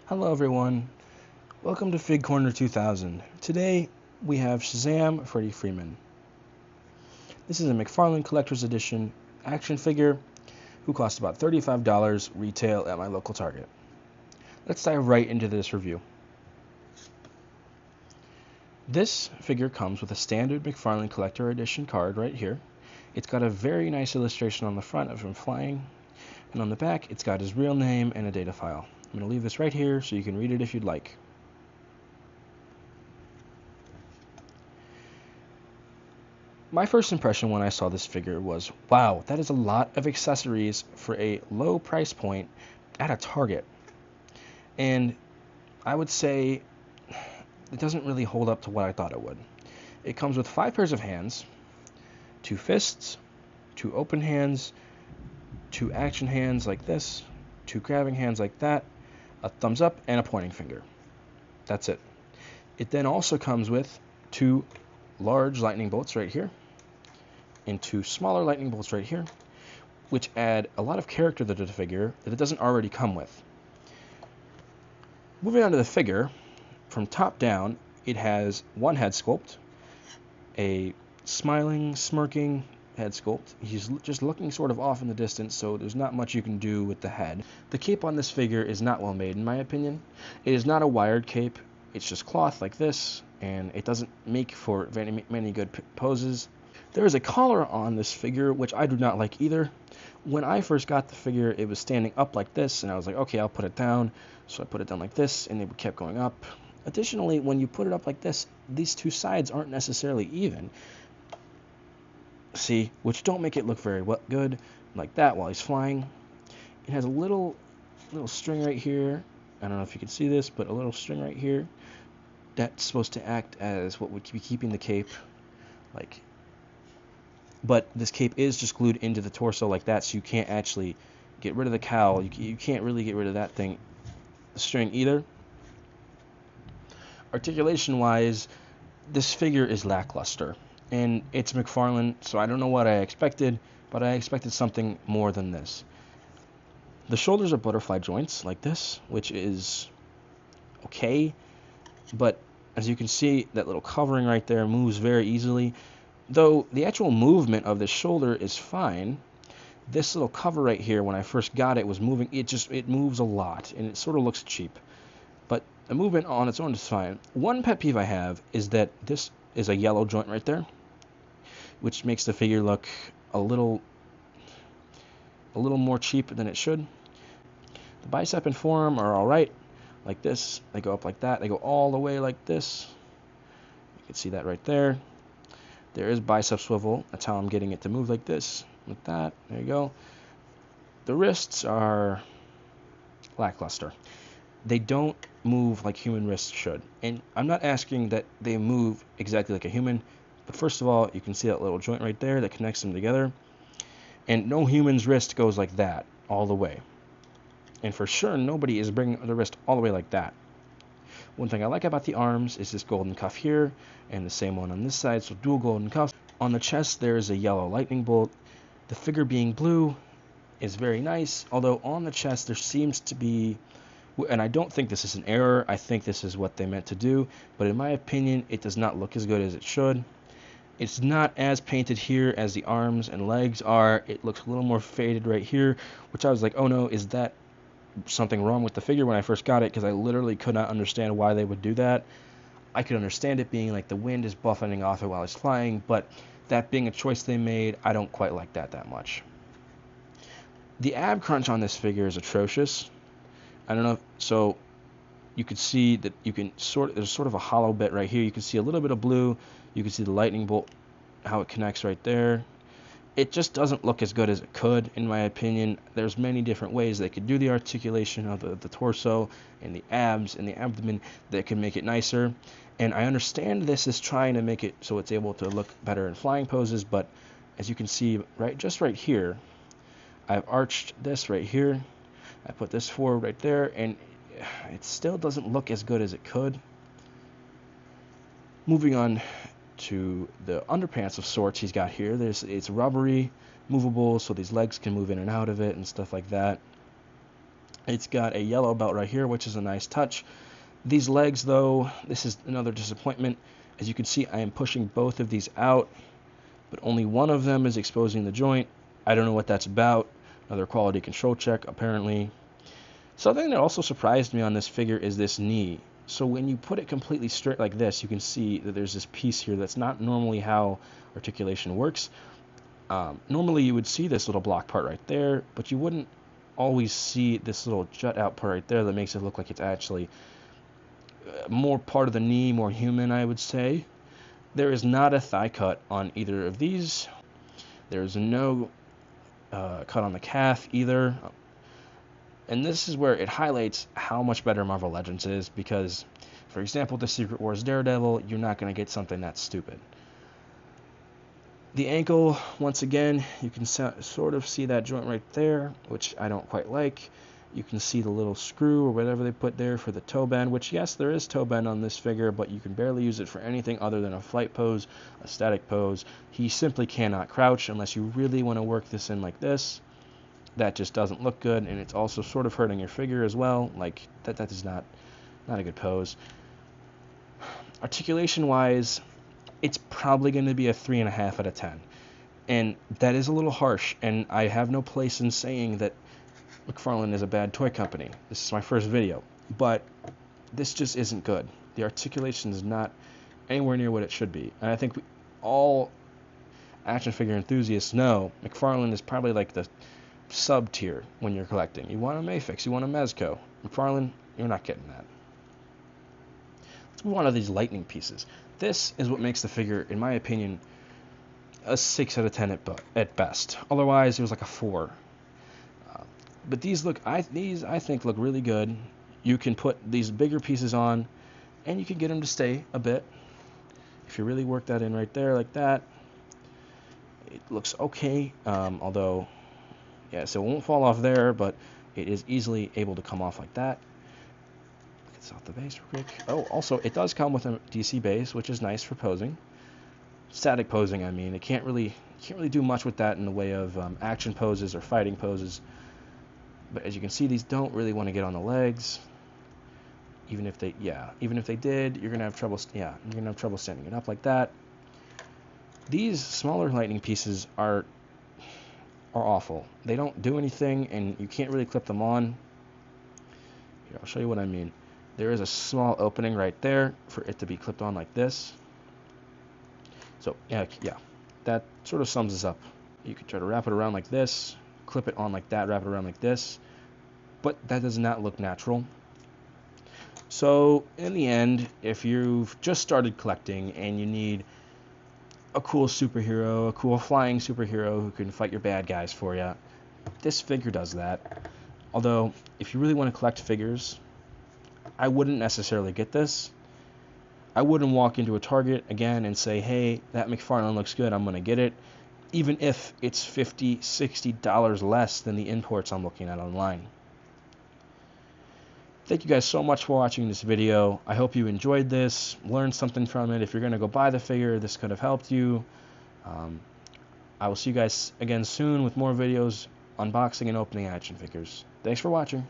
Hello everyone, welcome to Fig Corner 2000. Today we have Shazam Freddy Freeman. This is a McFarlane Collector's Edition action figure who costs about $35 retail at my local Target. Let's dive right into this review. This figure comes with a standard McFarlane Collector Edition card right here. It's got a very nice illustration on the front of him flying, and on the back it's got his real name and a data file. I'm going to leave this right here so you can read it if you'd like. My first impression when I saw this figure was, wow, that is a lot of accessories for a low price point at a Target. And I would say it doesn't really hold up to what I thought it would. It comes with 5 pairs of hands, 2 fists, 2 open hands, 2 action hands like this, 2 grabbing hands like that, a thumbs up, and a pointing finger. That's it. It then also comes with 2 large lightning bolts right here and 2 smaller lightning bolts right here, which add a lot of character to the figure that it doesn't already come with. Moving on to the figure, from top down, it has one head sculpt, a smiling, smirking head sculpt. He's just looking sort of off in the distance, so there's not much you can do with the head. The cape on this figure is not well made, in my opinion. It is not a wired cape. It's just cloth like this, and it doesn't make for many good poses. There is a collar on this figure, which I do not like either. When I first got the figure, it was standing up like this, and I was like, okay, I'll put it down. So I put it down like this, and it kept going up. Additionally, when you put it up like this, these two sides aren't necessarily even. See, which don't make it look very good, like that while he's flying. It has a little string right here. I don't know if you can see this, but a little string right here. That's supposed to act as what would be keeping the cape, like. But this cape is just glued into the torso like that, so you can't actually get rid of the cowl. You can't really get rid of that thing, the string either. Articulation-wise, this figure is lackluster, and it's McFarlane, so I don't know what I expected, but I expected something more than this. The shoulders are butterfly joints like this, which is okay, but as you can see, that little covering right there moves very easily. Though the actual movement of the shoulder is fine, this little cover right here, when I first got it, was moving. It moves a lot, and it sort of looks cheap. But the movement on its own is fine. One pet peeve I have is that this is a yellow joint right there, which makes the figure look a little more cheap than it should. The bicep and forearm are all right, like this. They go up like that. They go all the way like this. You can see that right there. There is bicep swivel. That's how I'm getting it to move like this, like that. There you go. The wrists are lackluster. They don't move like human wrists should. And I'm not asking that they move exactly like a human, but first of all, you can see that little joint right there that connects them together. And no human's wrist goes like that all the way. And for sure, nobody is bringing the wrist all the way like that. One thing I like about the arms is this golden cuff here, and the same one on this side, so dual golden cuffs. On the chest, there is a yellow lightning bolt. The figure being blue is very nice, although on the chest there seems to be, and I don't think this is an error, I think this is what they meant to do, but in my opinion, it does not look as good as it should. It's not as painted here as the arms and legs are. It looks a little more faded right here, which I was like, oh no, is that something wrong with the figure when I first got it? Because I literally could not understand why they would do that. I could understand it being like the wind is buffeting off it while it's flying, but that being a choice they made, I don't quite like that much. The ab crunch on this figure is atrocious. I don't know, so you can see that there's sort of a hollow bit right here. You can see a little bit of blue. You can see the lightning bolt, how it connects right there. It just doesn't look as good as it could, in my opinion. There's many different ways they could do the articulation of the torso and the abs and the abdomen that could make it nicer. And I understand this is trying to make it so it's able to look better in flying poses, but as you can see just right here, I've arched this right here. I put this forward right there, and it still doesn't look as good as it could. Moving on to the underpants of sorts he's got here. It's rubbery, movable, so these legs can move in and out of it and stuff like that. It's got a yellow belt right here, which is a nice touch. These legs, though, this is another disappointment. As you can see, I am pushing both of these out, but only one of them is exposing the joint. I don't know what that's about. Another quality control check, apparently. Something that also surprised me on this figure is this knee. So when you put it completely straight like this, you can see that there's this piece here that's not normally how articulation works. Normally you would see this little block part right there, but you wouldn't always see this little jut out part right there that makes it look like it's actually more part of the knee, more human, I would say. There is not a thigh cut on either of these. There's no cut on the calf either. And this is where it highlights how much better Marvel Legends is, because, for example, the Secret Wars Daredevil, you're not going to get something that stupid. The ankle, once again, you can sort of see that joint right there, which I don't quite like. You can see the little screw or whatever they put there for the toe bend, which, yes, there is toe bend on this figure, but you can barely use it for anything other than a flight pose, a static pose. He simply cannot crouch unless you really want to work this in like this. That just doesn't look good, and it's also sort of hurting your figure as well. Like, that is not a good pose. Articulation-wise, it's probably going to be a 3.5 out of 10. And that is a little harsh, and I have no place in saying that McFarlane is a bad toy company. This is my first video, but this just isn't good. The articulation is not anywhere near what it should be, and I think all action figure enthusiasts know McFarlane is probably like the sub-tier when you're collecting. You want a Mafix, you want a Mezco. McFarlane, you're not getting that. Let's move on to these lightning pieces. This is what makes the figure, in my opinion, a 6 out of 10 at best. Otherwise, it was like a 4. But these I think look really good. You can put these bigger pieces on, and you can get them to stay a bit. If you really work that in right there like that, it looks okay. Although, yeah, so it won't fall off there, but it is easily able to come off like that. It's off the base real quick. Oh, also, it does come with a DC base, which is nice for posing. Static posing, I mean. It can't really do much with that in the way of action poses or fighting poses. But as you can see, these don't really want to get on the legs. Even if they did, you're gonna have trouble. You're gonna have trouble standing it up like that. These smaller lightning pieces are awful. They don't do anything, and you can't really clip them on. Here, I'll show you what I mean. There is a small opening right there for it to be clipped on like this. So yeah, that sort of sums this up. You could try to wrap it around like this, clip it on like that, wrap it around like this, but that does not look natural. So in the end, if you've just started collecting and you need a cool superhero, a cool flying superhero who can fight your bad guys for you, this figure does that. Although, if you really want to collect figures, I wouldn't necessarily get this. I wouldn't walk into a Target again and say, hey, that McFarlane looks good, I'm going to get it, even if it's $50, $60 less than the imports I'm looking at online. Thank you guys so much for watching this video. I hope you enjoyed this, learned something from it. If you're going to go buy the figure, this could have helped you. I will see you guys again soon with more videos unboxing and opening action figures. Thanks for watching.